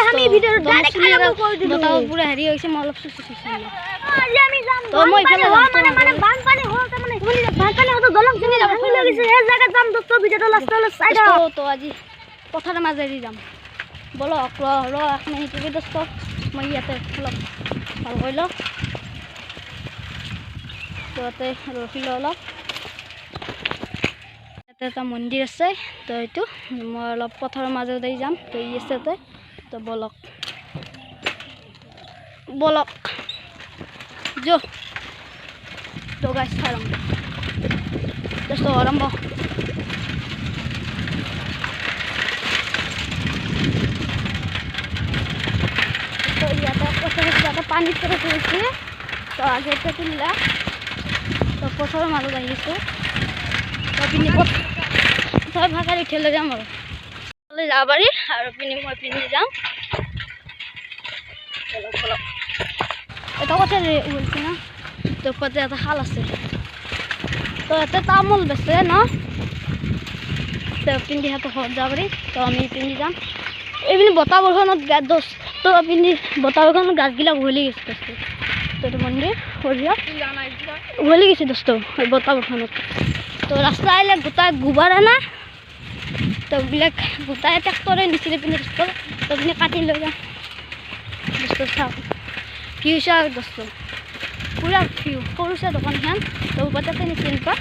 আমি ভিডিওত ডাইৰেক্ট আৰম্ভ কৰি দিলো বতাহ পুৰা হেৰি হৈছে মই অলপ চুচি আজি আমি যাম তো মই ইফালে মানে বানপানী হ'ল তাৰ মানে বানপানী হতো দলং চিনি যাব লাগিছে এই জায়গা যাম দোস্ত ভিডিওটো লাষ্টলৈ চাই দাও তো আজি পথাৰৰ মাজেদি যাম বলক ৰ আপুনি কি দোস্ত মই ইয়াতে অলপ ভাল কৰি লওঁ তোতে ৰখিলো অলপ এটা মন্দিৰ আছে তো এইটো মই অলপ পথাৰৰ মাজেদি যাম তো ই আছে তো বলক जो तो गाइस आरंभ दोस्तों आरंभ तो यहाँ पथर ज़्यादा पानी तरफ होती है तो आगे तक मिला तो पथर मारो जाइए तो पिनी सब भागा उठे जाम और जा पारि और पिनी मैं पिनी जाम चलो এটা কথা বলছি না তো কত একটা হাল আছে তো এতে তামোল বেছে না তো পিন্ধি হাতে ঘৰত যাব পাৰি তো আমি পিন্ধি যাম এইপিনে বতাহ বৰষুণত গাত দোষ তো পিন্ধি বতাহ বৰষুণত গাছবিলাক উঘলি গৈছে তো এইটো মন্দিৰ সৰিয়া উঘলি গৈছে দোস্ত বতাহ বৰষুণত তো ৰাস্তা আহিলে গোটাই গোবৰ আনা তো এইবিলাক গোটাই ট্ৰেক্টৰে নিছিলে পিনে দোস্ত তো পিনে কাটি লৈ যাম দোস্ত চাওক ফিউচার दोस्तों पूरा फिउ सरू से दुकान खान तो बताते नहीं चिन का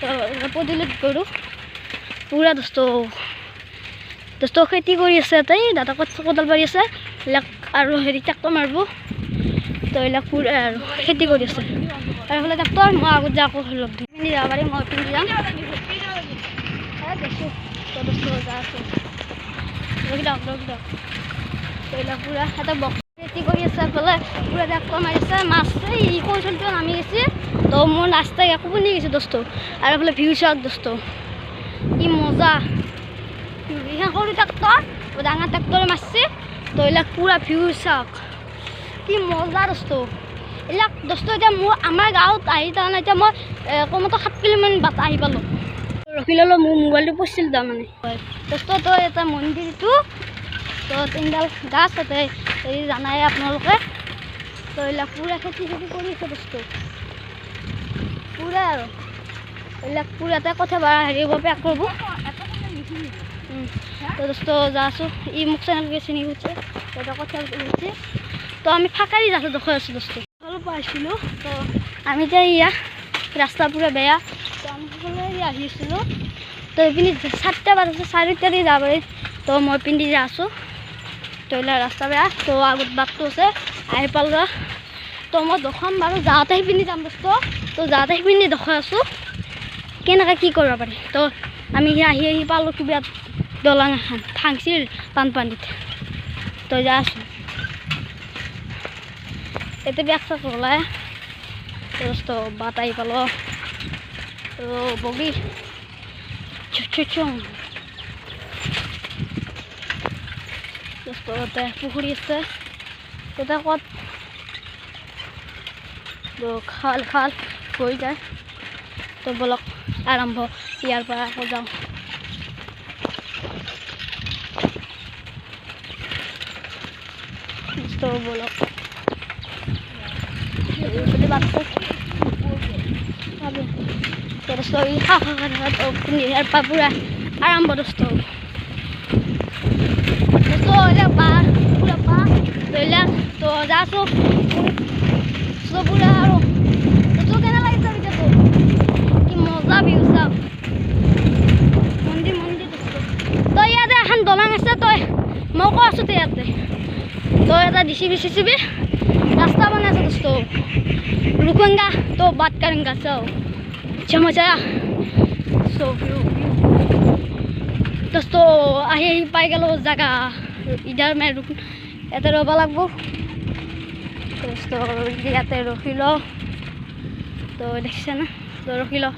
तो पदिलत करूँ पूरा दोस्तों खेती कर दादा कदाल पारि आसे और हेरी ट्रेक्टर मारब तो ये पूरा खेती कर ट्रेक्टर मैं आगत जा लग पिंधि जा पारि मैं पिंधि जाम तो दोस्तों जा रखी दक तो ये पूरा এটা बक्स खेती कर पूरा ट्रेक्टर मारिसे माछ इ कौशलটো नामी गए तो मोर रास्ता एक बनी गई दोस्तों और एफाले भिउ चाक दोस्तों इ मजा यहाँ सरू ट्रेक्टर डाঙर ट्रेक्टर मारছে तो ये पूरा भिउ चाक कि मजा दोस्तों ये दोस्तों एट मोर आमार गाँवत ताने मैं कमतो 7 किलोमीटर बाट पालो रखी ललो मोर मोबाइल पड़ছিল तारमाने दोस्तों तो ये मंदिर तो 3ডাল गाछ जानाय आपलोके तो ये पूरा खेती कर दोस्तों पूरा पूरा कथा बार हेरी पेक कर तो दोस्तों जासो इ मुख चैनल के चिनी खुचे तो कथा तो आम फाकारी जासो देखा दोस्तों अलग पाइलो तो आम इतना रास्ता पूरा बेया तो आम तो इपिने 7টা बाजे 4টাতে जा पारि तो मैं पिंधि जासो तो ये रास्ता बेया तो आगत बाटो से आई पाल तो मैं देखाम बार जाते पिंधि जाम दोस्तों तो जाते पिंधि देखा केनेকৈ कि करब पारि तो आम पालो क्या दलং এখন ভাঙছিল বানপানীত তো जा এতে বেগ চাক ওলায় दोस्तों बात आई पालो तो बगी दोस्तों पुखुरी আছে এটা কত তো খাল খাল হৈ যায় তো বলক আৰম্ভ ইয়াৰ পৰা আকৌ যাওঁ तो बोलो तो दोस्तों तो पूरा आरम्भ दोस्तों पूरा पा तो जासो तो पूरा तो क्या लगे तो कि मजा भी मंदिर मंदिर दोस्तों तो इते এখন दलং আছে तो मैं आसो इते तो এটা ডিসিবি সিসিবি रास्ता बना दोस्तों रुकेंगा तो बात करेंगे सो अच्छा मजा सो दोस्तों आही पाई गलो जगह इधर मैं रुक इते रब लगब दोस्तों इते रखी लो तो देखिसे ना तो रखी लो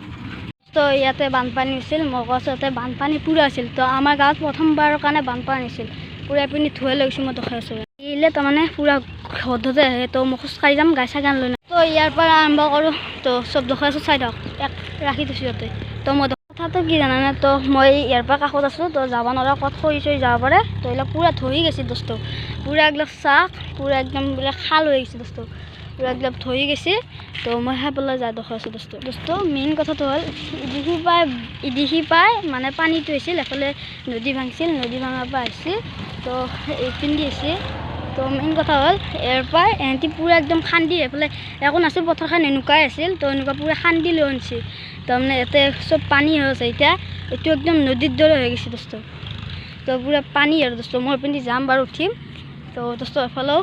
तो इते बानपानी होइছিল मगजते बानपानी पूरा आछिल तो आमार गाँवत प्रथमबाৰৰ কাৰণে बानपानी होइছিল पूरा पिनी धुए लगे मैं देखा इले तो माने पूरा हदते आए तो मैं खोज जाम गाय सागान लै तो यार आरम्भ करूँ तो सब देखा चाई दक राखी दी तो मैं কথাটো কি জানানে তো মই ইয়াৰ পৰা কাষত আছোঁ তো যাব নোৱাৰা ক'ত খৰি চৰি যাব পাৰে তো এইবিলাক পূৰা ধৰি গৈছে দোস্ত পূৰা একদম চাক পূৰা একদম বোলে খাল হৈ গৈছে দোস্ত পূৰা একদম ধৰি গৈছে তো মই সেইফালে যাই দেখাই আছোঁ দোস্ত মেইন কথাটো হ'ল ইদিহি পাই মানে পানীটো হৈছিল এফালে নদী ভাঙিছিল নদী ভাঙাৰ পৰা আহিছিল তো এইপিনে আহিছে তো মেইন কথা হ'ল ইয়াৰ পৰা এহেঁতি পূৰা একদম খান্দি এইফালে একো নাছিল পথাৰখন এনেকুৱাই আছিল তো এনেকুৱা পূৰা খান্দি লৈ আনিছে তাৰমানে ইয়াতে চব পানী হৈ আছে এতিয়া এইটো একদম নদীৰ দৰে হৈ গৈছে দোস্ত তো পূৰা পানী আৰু দোস্ত মই এইপিনে যাম বাৰু উঠিম তো দোস্ত এফালেও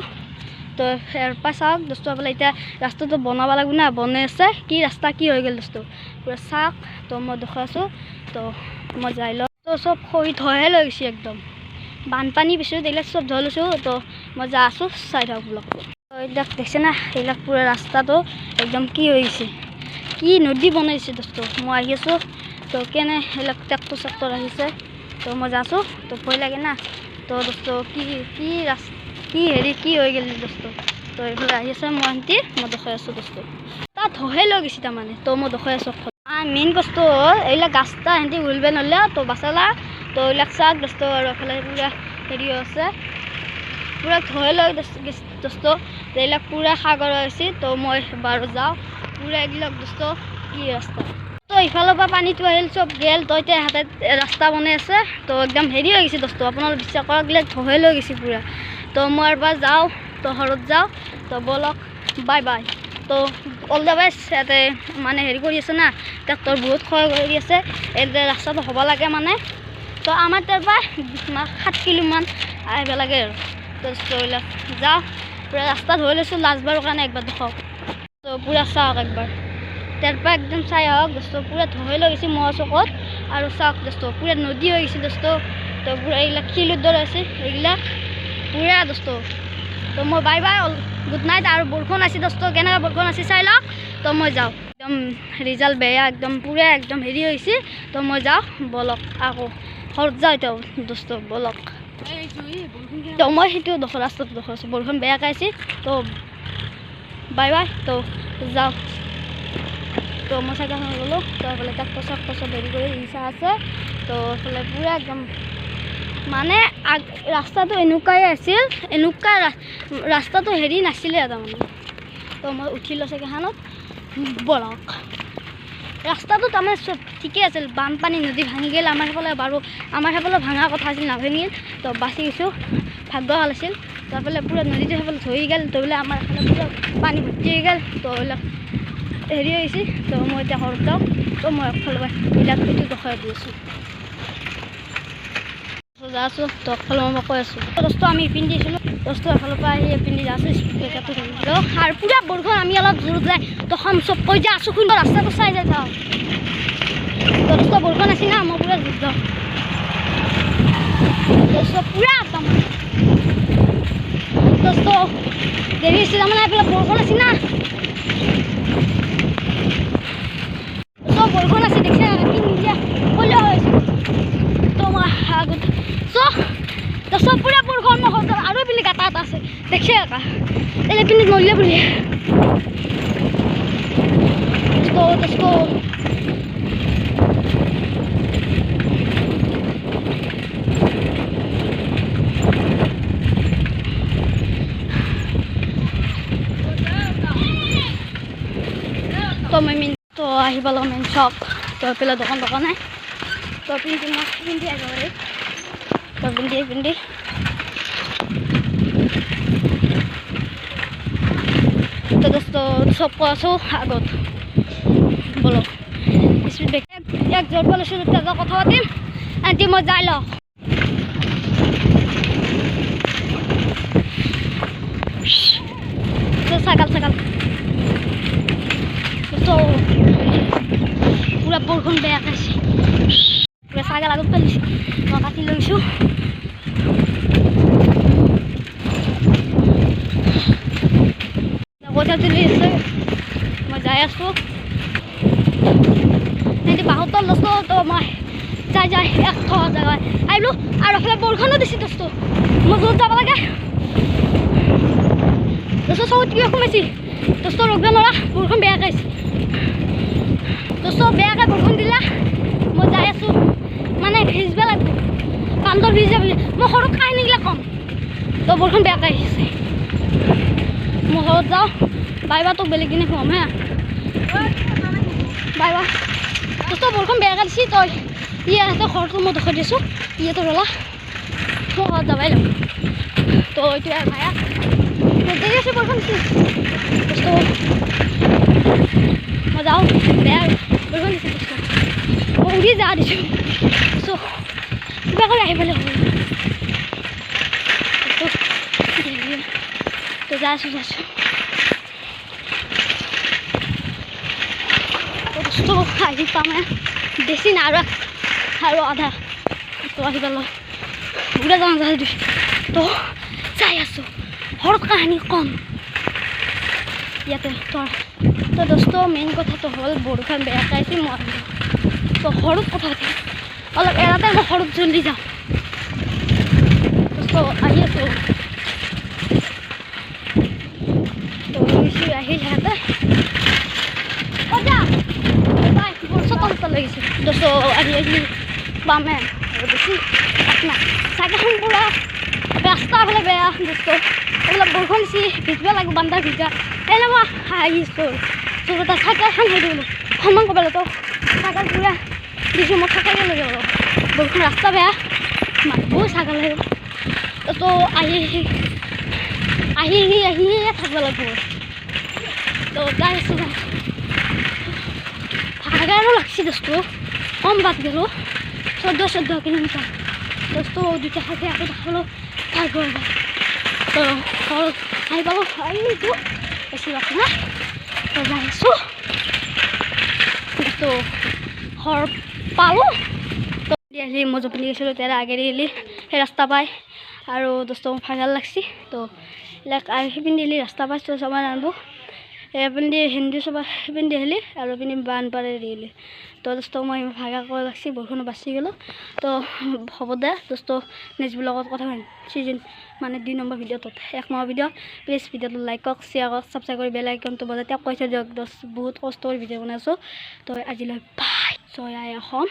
তো ইয়াৰ পৰা চাওক দোস্ত এফালে এতিয়া ৰাস্তাটো বনাব লাগিব না বনাই আছে কি ৰাস্তা কি হৈ গ'ল দোস্ত পূৰা চাওক তো মই দেখাই আছোঁ তো মই যাই লওঁ তো চব খৰি ধহে লৈ গৈছে একদম বানপানী পিছত এইবিলাক চব ধৰি লৈছোঁ তো মই যা আছোঁ চাই থাকক ব্লগটো তো এইবিলাক দেখিছে না এইবিলাক পূৰা ৰাস্তাটো একদম কি হৈ গৈছে কি নদী বনাইছে দোস্ত মই আহি আছোঁ তো কেনে এইবিলাক ট্ৰেক্টৰ চেক্টৰ আহিছে তো মই যা আছোঁ তো ভয় লাগে না তো দোস্ত কি হেৰি কি হৈ গ'ল দোস্ত তো এইফালে আহি আছে মই আন্টি মই দেখাই আছোঁ দোস্ত তাত ধহে লৈ গৈছে তাৰমানে তো মই দেখাই আছোঁ মেইন বস্তু হ'ল এইবিলাক গাছটা সিহঁতি উলিব ন'লে তো বাচালা তো এইবিলাক চাওক দোস্ত আৰু এইফালে পূৰা হেৰি আছে পূৰা ধহে লৈ দোস্ত এইবিলাক পূৰা সাগৰ হৈছে তো মই বাৰু যাওঁ পূৰা এইবিলাক দোস্ত কি ৰাস্তা তো ইফালৰ পৰা পানীটো আহিল চব গেল তো এতিয়া হাতত ৰাস্তা বনাই আছে তো একদম হেৰি হৈ গৈছে দোস্ত আপোনালোকে বিশ্বাস কৰক এইবিলাক ধহে লৈ গৈছে পূৰা তো মই এবাৰ যাওঁ তো ঘৰত যাওঁ তো বলক বাই বাই তো অল দ্য বেষ্ট ইয়াতে মানে হেৰি কৰি আছে না ট্ৰেক্টৰ বহুত ক্ষয় কৰি আছে এই ৰাস্তাটো হ'ব লাগে মানে তো আমাৰ তাৰ পৰা 7 কিলোমান আহিব লাগে আৰু তো এইবিলাক যাওঁ পূৰা ৰাস্তা ধৰি লৈছোঁ লাষ্টবাৰৰ কাৰণে একবাৰ দেখাওক তো পূৰা চাওক একবাৰ তাৰ পৰা একদম চাই আহক দোস্ত পূৰা ধুই লৈ গৈছে মহ চকত আৰু চাওক দোস্ত পূৰা নদী হৈ গৈছে দোস্ত তো পূৰা এইবিলাক শিলৰ দৰে আছে এইবিলাক পূৰা দোস্ত তো মই বাই বাই গুড নাইট আৰু বৰষুণ আছে দোস্ত কেনেকৈ বৰষুণ আছে চাই লওক তো মই যাওঁ একদম ৰিজাল্ট বেয়া একদম পূৰা একদম হেৰি হৈছে তো মই যাওঁ বলক আকৌ ঘৰত যাওঁ এতিয়া দোস্ত বলক তো মই সেইটো ৰাস্তাটো দেখাইছোঁ বৰষুণ বেয়াকৈ আছে তো বাই বাই তো যাওঁ তো মই চাইকেলখন গ'লোঁ তো এইফালে ট্ৰেক্টৰ চেক্টৰ চব হেৰি কৰি ৰিক্সা আছে তো এইফালে পূৰা একদম মানে ৰাস্তাটো এনেকুৱাই আছিল এনেকুৱা ৰাস্তাটো হেৰি নাছিলে তাৰমানে তো মই উঠিলোঁ চাইকেলখনত বলক ৰাস্তাটো তাৰমানে চব ঠিকেই আছিল বানপানী নদী ভাঙি গ'ল আমাৰ সেইফালে ভাঙা কথা আছিল নাভাঙিল তো বাচি গৈছোঁ ভাগ্য ভাল আছিল তো এইফালে পূৰা নদীটো সেইফালে ধৰি গ'ল তো বোলে আমাৰ এইফালে পূৰা পানী ভৰ্তি হৈ গ'ল তো এইবিলাক হেৰি হৈছে তো মই এতিয়া ঘৰত যাওঁ তো মই একফালৰ পৰা এইবিলাক এইটো দেখাই দি আছোঁ যা আছোঁ তো একফালে মই কৈ আছোঁ দোস্ত আমি পিন্ধি দিছিলোঁ দোস্ত এফালৰ পৰা আহি পিন্ধি যা আছোঁ স্পীকাৰটো ধৰি দিলোঁ আৰু পূৰা বৰষুণ আমি অলপ দূৰত যায় তখন চব কৈ যা আছোঁ কিন্তু ৰাস্তাটো চাই যাই থাকক তো দোস্ত বৰষুণ আছে না মই পূৰা যুদ্ধ দোস্ত পূৰা তাৰমানে দোস্ত দেৰি হৈছে তাৰমানে এইফালে বৰষুণ আছে না বৰষুণ আছে দেখিছে কি নিদিয়া ক'লে হৈছে তো মই আগত চব পূৰা বৰষুণ নহয় আৰু এইপিনে গাঁতা এটা আছে দেখিছে একা এইপিনে নলিলে বুলি তো মই তো আহি পালোঁ মেইন চক তো এইফালে দোকান নাই তো পিন্ধি আহিব পাৰি তো পিন্ধি তো দোস্ত চব কৈ আছোঁ আগত বলক এক জোৰ লৈছোঁ তেতিয়া কথা পাতিম এণ্টি মই যাই লওঁ চাইকেল তো পূৰা বৰষুণ বেয়া খাইছে পূৰা চাইকেল আগত পেলিছে মই কাটি লৈছোঁ পইচা তুলি আছে মই যাই আছোঁ সিহঁতি বাঁহৰ তল দোস্ত তো মই যাই এক জেগাত আহিলোঁ আৰু এইফালে বৰষুণো দিছে দোস্ত মই য'ত যাব লাগে দোস্ত চকুত কিবা সোমাইছে দোস্ত ৰখিব নোৱাৰা বৰষুণ বেয়াকৈ আহিছে দোস্ত বেয়াকৈ বৰষুণ দিলা মই যাই আছোঁ মানে ভিজিব লাগিব বান্দৰ ভিজা মই সৰু কাহিনীগিলা ক'ম তো বৰষুণ বেয়াকৈ আহিছে মই ঘৰত যাওঁ বাই বা তোক বেলেগ দিনে খুৱাম হা বাই বা তো বৰষুণ বেয়াকৈ দিছি তই ইয়াতে ঘৰটো মই দেখাই দিছোঁ ইয়াতে ৰলা মই ঘৰত যাবাই লাগিব তো এইটোৱে ভায়া দেৰি আছে বৰষুণ দিছি তো মই যাওঁ বেয়া বৰষুণ দিছে মই উৰি যা দিছোঁ চ' কিবা কৰি আহি পেলাই হ'ল তো যাইছোঁ তো আহি পামে বেছি নাই আৰু আধা তো আহি পালোঁ উৰা যাওঁ যাই দিছোঁ তো চাই আছোঁ সৰু কাহিনী কম ইয়াতে তোৰ তো দোস্ত মেইন কথাটো হ'ল বৰষুণ বেয়াকৈ আহিছে মই আহিলোঁ তো সৰুত কথা পাতি অলপ এৰাতে মই সৰুত জল্দি যাওঁ দোস্ত আহি আছোঁ তো আহিল সিহঁতে চতা লাগিছে দোস্ত আহি পামে আৰু বেছি আপোনাৰ চাইকেলখন পুৰা ৰাস্তা ফালে বেয়া দোস্ত এইবিলাক বৰষুণ দিছি ভিজিব লাগিব বান্দা ভিজা এনে মই আহিছোঁ তোৰ এটা চাইকেলখন হেৰি দিলোঁ সন্মান ক'বলৈ তো চাইকেল পুৰা দিছোঁ মই চাইকেল লৈ যাব বৰষুণ ৰাস্তা বেয়া মানুহবোৰ চাইকেল লাগিব তো আহিয়ে থাকিব লাগিব তো যাই আছোঁ ভাগাৰো লাগছি দোস্ত কম বাদ গেলোঁ 14 কিলোমিটাৰ দোস্ত দুটা খাইছে আকৌ দেখালোঁ ভাগৰ তো ঘৰত আহি পালোঁ এইটো বেছি বাদ নাই তো যাই আছোঁ তো ঘৰ পালোঁ তো আহিলি মই জপিনি গৈছিলোঁ তাৰ আগেদি আহিলি সেই ৰাস্তা পাই আৰু দোস্ত ভাগাৰ লাগছি তো এইবিলাক সেইপিনে দিলি ৰাস্তা পাই তো চবাই আনব এইপিনে হিন্দী চবা সেইপিনে আহিলি আৰু এইপিনে বানপাৰে দিলি তো দোস্ত মই ভাগা কৰিব লাগছি বৰষুণত বাচি গ'লোঁ তো হ'ব দে দোস্ত নেক্সট ব্লগত কথা পাতিম চিজন মানে 2 নম্বৰ ভিডিঅ'টোত 1 নম্বৰ ভিডিঅ' প্লিজ ভিডিঅ'টো লাইক কৰক শ্বেয়াৰ কৰক ছাবস্ক্ৰাইব কৰি বেল আইকনটো বজাই তেওঁক কৈছে দিয়ক বহুত কষ্ট কৰি ভিডিঅ' বনাইছোঁ তো আজিলৈ বাই জয় আই অসম।